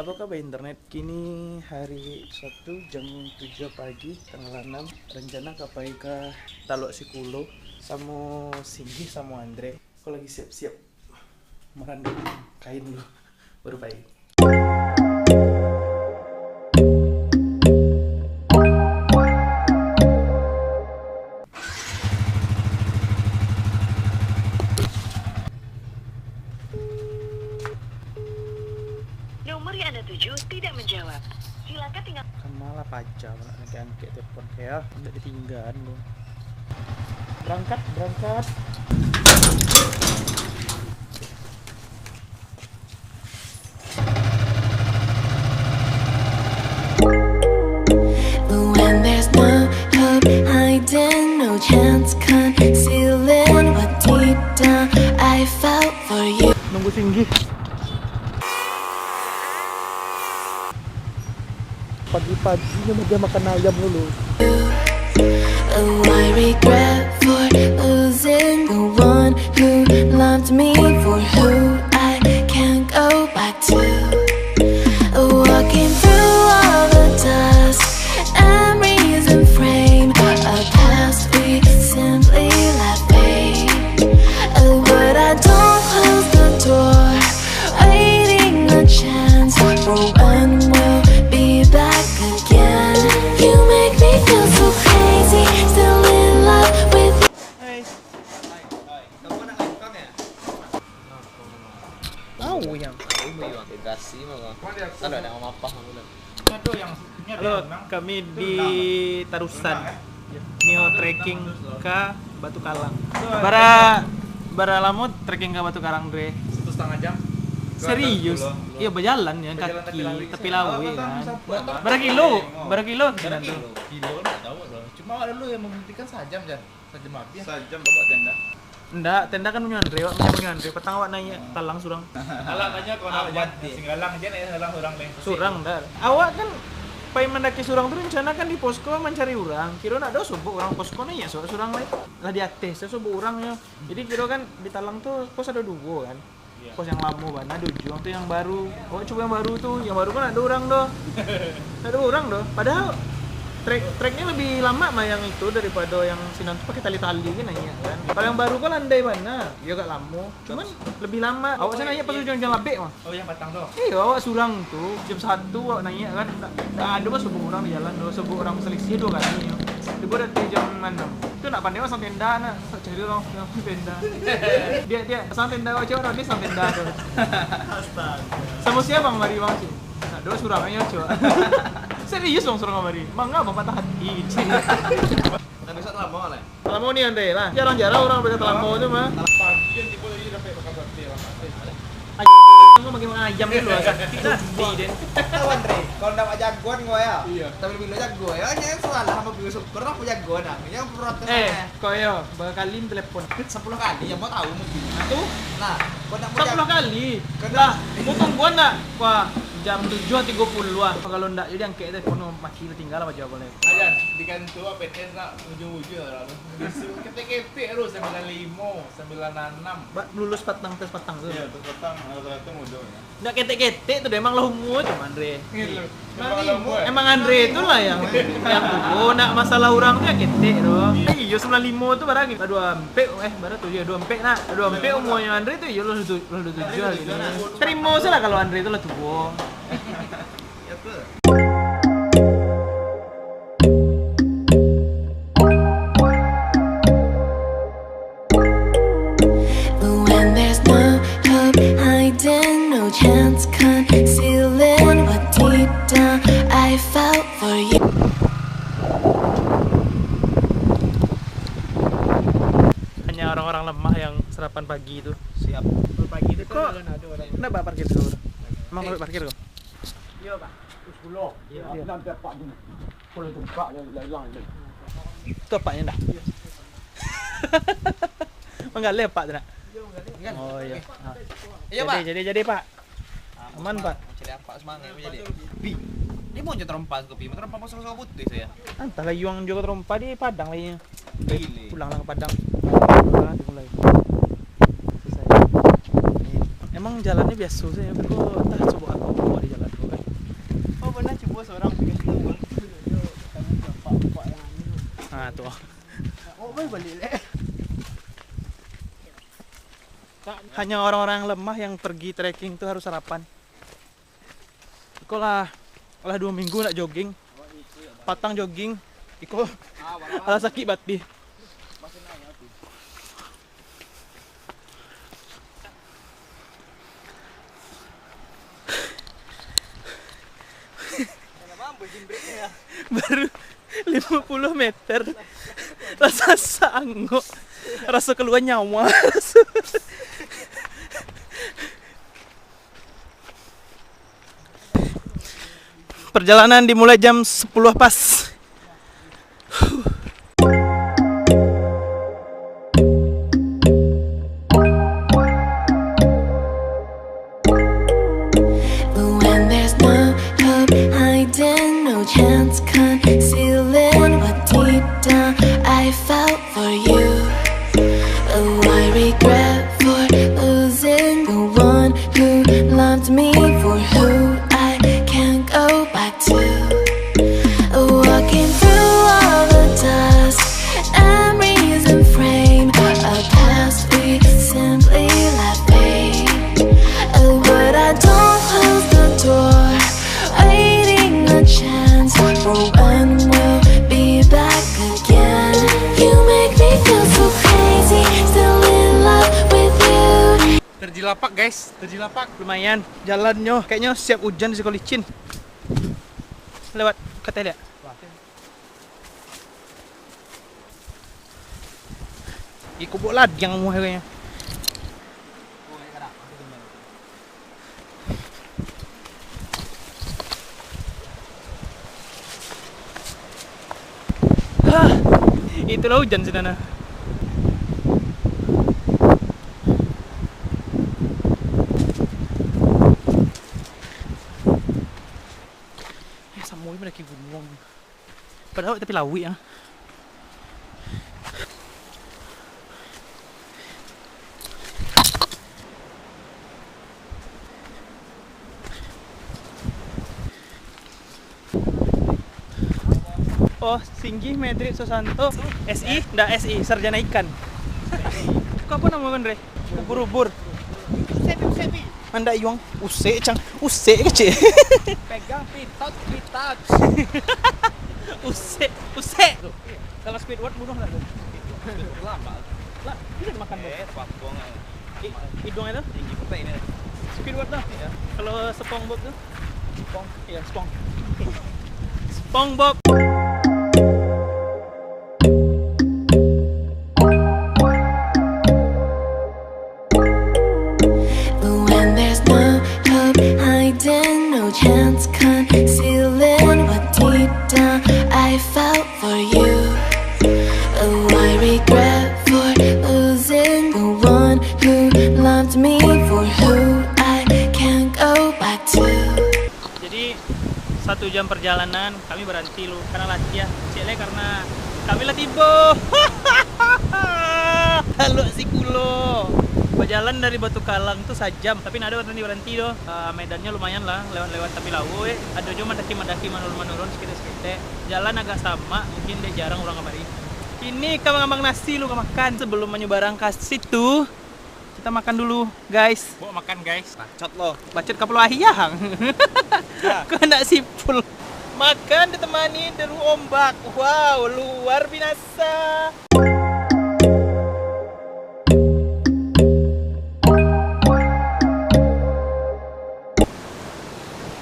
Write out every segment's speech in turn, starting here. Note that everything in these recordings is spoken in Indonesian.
Apa kabar internet? Kini hari Sabtu jam 7 pagi tanggal 6. Rencana kapai ke Talok Sikulo sama Singgi sama Andre. Aku lagi siap-siap merandung kain dulu baru baik. Nomor yang Anda tuju tidak menjawab. Silakan tinggal. Kan malah pajak nanti angkat telepon kayak udah ditinggalin lu. Berangkat. When there's no hope hiding, no chance concealing what deep down I felt for you. Nunggu Singgi. Pagi-pagi dia makan ayam dulu. Oh, I regret for losing the one who loved me, for who I can't go back to. Walking through all the dust and reason frame a past we simply let fade. Oh, but I don't close the door, waiting a chance for when we'll be back again. You make me feel so crazy, still in love with you. Kamu nak ngangkang ya? Tahu yang. Integrasi mah. Ada nama apa kamu nak? Halo, kami di Tarusan. Neo trekking ke Batu Kalang. Bara lama trekking ke Batu Kalang, Dre. 1,5 jam. Serius? Iya berjalan ya Berjalan kaki, tapi tepi lawi. lawi kan. Berapa Berapa kilo kita tuh? Kilo enggak tahu loh. Cuma ada lu yang membuktikan sajam kan. Sajam habis. Sajam bawa tenda. Enggak, tenda kan punya Andre, punya Andre. Petang awak naik talang surang. Alah tanya kau nak aja. Singgalang aja nih halang orang lain. Surang dah. Awak kan pai mendaki surang tu rencana kan di posko mencari orang. Kira nak ada subuh orang posko nih ya surang lain. Lah di atas subuh orangnya. Jadi kira kan di talang tuh pos ada dua kan. Pos yang lama mana ada ujung tuh yang baru. Oh coba yang baru tuh, yang baru kan ada orang doh. Ada orang doh. Padahal treknya lebih lama mah yang itu daripada yang sinan tuh pakai tali-tali kan nanya kan. Kalau yang baru kan landai mana? Ya gak lama. Cuman lebih lama. Awak saya nanya pas hujan labek mah. Oh yang batang tuh. Iya, awak surang tuh jam 1 awak nanya kan. Nggak ada mah sebuah orang di jalan doh, sebuah orang seleksi dua kali ya. Dia buat dari jam 6. Itu nak pandai mah sampai tenda nak. Cari orang yang tenda. Dia sampai tenda awak cewek dia sampai tenda tuh. Astaga. Sama siapa Bang Mari Bang sih? Nah, dua surangannya coba. Serius dong surang Mari. Mangga Bang patah hati. Nah besok lama lah. Lama nih Andre lah. Jarang-jarang orang berkata lama tuh mah. Pagi tiba lagi dapat bakal berarti lah. Lu makin ayam dulu sakti zombie den. Tahu Andre, kalau ndak jagoan gua ya. Iya. Tapi bila jago ya, nyeng salah sama bila super aku jagoan ah. Yang protes Koyo bakal telepon 10 kali yang mau tahu mungkin. tuh Nah, kau nak 10 kali. Kenapa? Lah, potong gua nak. Wah, jam 7.30 ah. Kalau ndak jadi angkat telepon mati tinggal apa jawab boleh. Ayan, di kantor PTN nak ujung-ujung lah. Disuruh ketik-ketik terus 95, 96. Mbak lulus tes patang tuh. Iya, petang rata-rata mudah ya. Ndak ketek-ketek tuh emang lah umur tuh Andre. Gitu. Emang Andre itu lah yang nak masalah orang tuh ya ketek doh. Iya 95 tuh barang gitu. 2 ampe baru tuh ya 2 ampe nak. 2 ampe umurnya Andre tuh ya lu 7 gitu. Terima salah kalau Andre itu lah tua. Ya tuh. But when there's no hope hiding, no chance concealing what deep down I felt for you. Hanya orang-orang lemah yang sarapan pagi itu. Siap. Pagi itu kok enggak Pak parkir dulu. Emang perlu parkir kok? Iya, Pak. 10. Iya, sampai Pak ni. Kalau tu Pak dia hilang dia. Itu apanya enggak? Enggak lepak tuh nak. Oh iya. Iya, Pak. Jadi Pak. Aman Pak. Cari apa semangat jadi. Bi. Ini mau jadi terempas kopi, mau terempas pasang sama putih saya. Entah lagi yang juga terompa di Padang lagi. Gile. Pulang lah ke Padang. Dimulai. Selesai. Emang jalannya biasa sih, tapi kok entah coba apa bawa di jalan tuh kan. bos orang bikin tahu bapak yang Nah tuh. oh balik le. Hanya orang-orang lemah yang pergi trekking tuh harus sarapan. Iko lah 2 minggu nak jogging. Patang jogging. Iko ala sakit bati. Baru 50 meter rasa sanggup, rasa keluar nyawa. Perjalanan dimulai jam 10 pas. When there's no hope hiding, no chance concealing what deep down I felt for you. Oh, I regret for losing the one who loved me, for who I can't go back to. Walking through all the dust, memories and frame a past we simply let fade. Oh, but I don't close the door, waiting a chance for when we'll be back again. You make me feel so crazy, still in love with you. Terjilapak guys, terjilapak lumayan. Jalannya kayaknya siap hujan di sekolah licin. Lewat kata lihat. Ikut bola yang mau kayaknya. Hah, itulah hujan sana. Samui mendaki gunung. Padahal tapi lawi ya. Oh, Singgi Medri Susanto, SI, ndak SI, sarjana ikan. Kau apa nama Andre? Ubur-ubur. Sepi Anda iwang use cang, use kecil. pegang pitot Use. Kalau Squidward bunuh nggak tuh? Lama. Lah, bisa dimakan tuh. Papong. Hidung itu? Tinggi pun ini. Squidward tuh. Ya. Kalau SpongeBob tuh? Spong. Iya, Spong. SpongeBob. When there's no hope hiding, no chance concealing what deep down I felt for you. Oh, I regret for losing the one who loved me, for who I can't go back to. Jadi 1 jam perjalanan kami berhenti lu karena latihan. Cile karena kami latih bo. Halo si kulo. Berjalan dari Batu Kalang tuh sajam, tapi ada berhenti doh. Medannya lumayan lah, lewat-lewat tapi lawe. Ada juga mendaki menurun sedikit. Jalan agak sama, mungkin dia jarang orang kemari. Ini kambang nasi lu makan sebelum menyeberang ke situ. Kita makan dulu, guys. Bawa makan guys. Bacot lo. Bacot kapal ahiyang. Kau nak sipul. Makan ditemani deru ombak. Wow, luar binasa.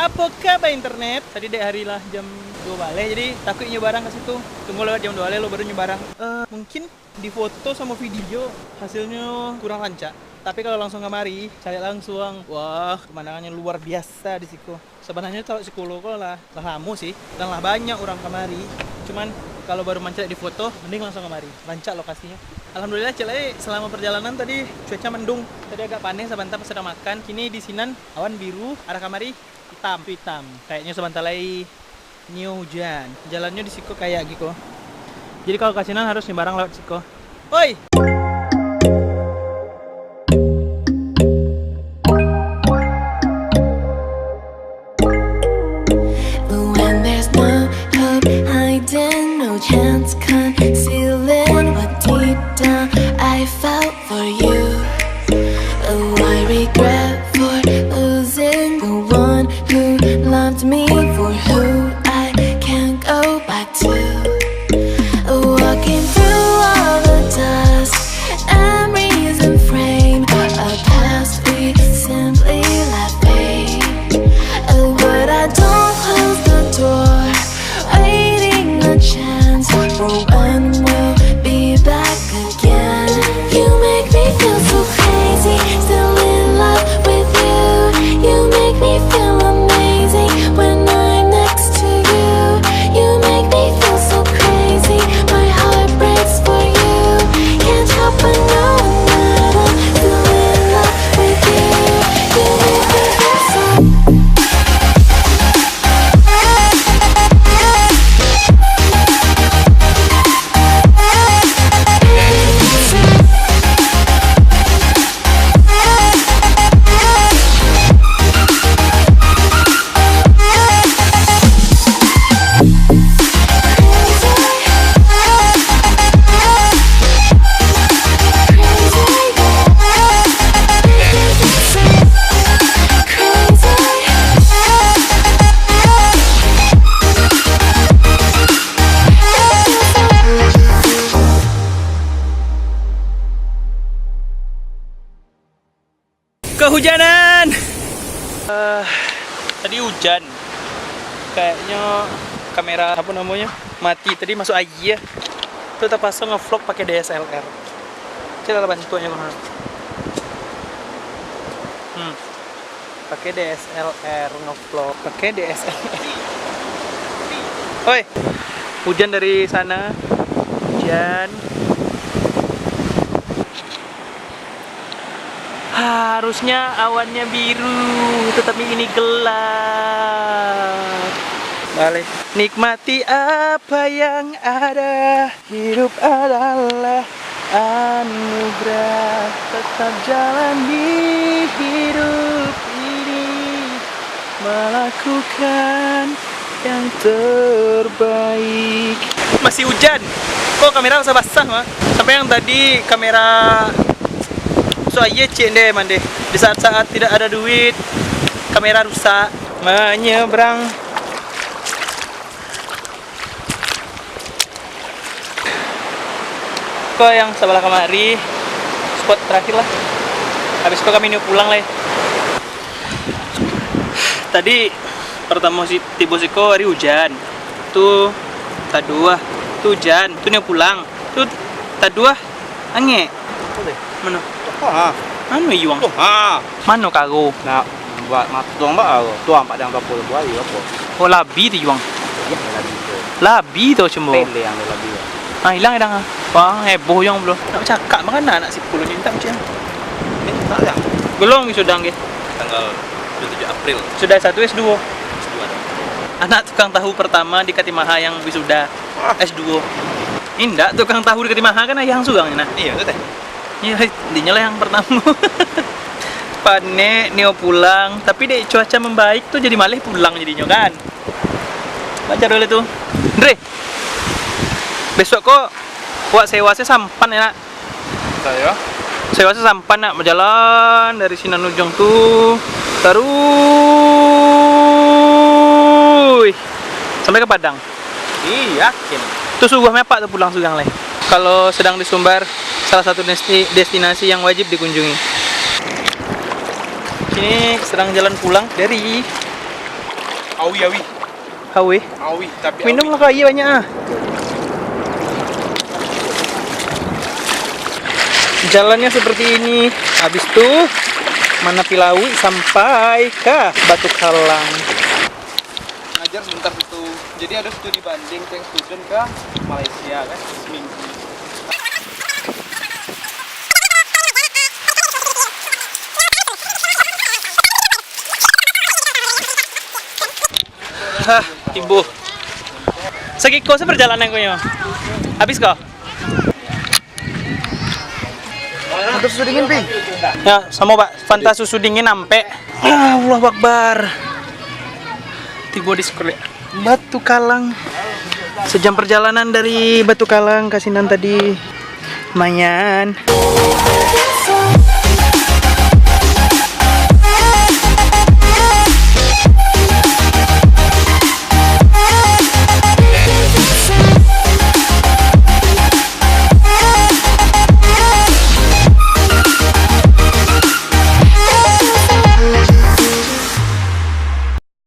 Apa kabar internet? Tadi dek hari lah jam 2 balik, jadi takut nyebarang ke situ. Tunggu lewat jam 2 balik lo baru nyebarang. Mungkin di foto sama video hasilnya kurang rancak. Tapi kalau langsung kemari, cari langsung. Wah, pemandangannya luar biasa di situ. Sebenarnya kalau psikolog lah lama sih, dan lah banyak orang kemari. Cuman kalau baru mancing di foto, mending langsung kemari. Rancak lokasinya. Alhamdulillah celai selama perjalanan tadi cuaca mendung. Tadi agak panas sebentar pas sedang makan. Kini di Sinan awan biru, arah kamari hitam. Kayaknya sebentar lagi new hujan. Jalannya di situ kayak gitu. Jadi kalau ke Sinan harus nyebarang lewat situ. Oi. pretend, no chance concealing what deep down I felt for you. Oh, I regret for losing the one who loved me, for who I can't go back to. Walking through all the dust, memories and frame a past we simply let fade. Oh, but I don't close the door, waiting a chance for when we'll be back again. You make me feel so crazy, still in love with you. You make me feel amazing when I'm next to you. You make me feel so crazy, my heart breaks for you. Can't help but knowing that I'm still in love with you. You make me feel so. Kehujanan. Tadi hujan. Kayaknya kamera apa namanya mati tadi, masuk air. Tuh terpaksa ngevlog pakai DSLR. Coba bantuannya mana? Pakai DSLR ngevlog, pakai DSLR. Oi, hujan dari sana. Hujan. Harusnya awannya biru, tetapi ini gelap. Balik. Nikmati apa yang ada. Hidup adalah anugerah. Tetap jalani hidup ini, melakukan yang terbaik. Masih hujan. Kok kamera basah mah? Sampai yang tadi kamera so aja cek deh mande. Di saat-saat tidak ada duit, kamera rusak. Menyeberang. Kok yang sebelah kemari spot terakhir lah. Habis itu kami ini pulang lah. Tadi pertama si tiba siko hari hujan. Tuh tadua, tuh hujan, tuh nih pulang. Tuh tadua angin. Mana? Anu iwang. Mano kago? Nak buat tuang ba tuang pak dang 20 buah apa? Oh labi tu iwang. Ya labi tu. Labi tu cuma. Pele yang labi. Ah hilang dah. Wah heboh yang belum. Nak cakap makan anak si 10 ni tak macam. Tak dah. Belum sudah nggih. Tanggal 27 April. Sudah 1 S2. Anak tukang tahu pertama di Katimaha yang wisuda S2. Indak tukang tahu di Katimaha kan yang sugangnya nah. Iya tu teh. Iya, dinya lah yang pertama. Pane Neo pulang, tapi dek cuaca membaik tuh jadi malah pulang jadinya kan. Baca dulu tuh. Andre. Besok kok buat sewasnya sampan ya nak? Saya. Sewasnya sampan nak berjalan dari Sinan Ujung tuh terus sampai ke Padang. Iya, yakin. Tuh sugah mepak tuh pulang sugang leh. Kalau sedang di Sumbar, salah satu destinasi yang wajib dikunjungi. Ini sedang jalan pulang dari Awi. Hawe. Awi, tapi Minum lah kaya banyak ah. Jalannya seperti ini. Habis itu mana Pilawi sampai ke Batu Kalang. ngajar sebentar itu. Jadi ada studi banding yang student ke Malaysia kan seminggu. Hah, ibu. Segiko perjalanan koyo. Habis kok? Untuk susu dingin, Ping. Ya, sama Pak. Fanta susu dingin ampe. Allahu Akbar. Tiba di sekolah Batu Kalang. Sejam perjalanan dari Batu Kalang ke Sinan tadi. Lumayan.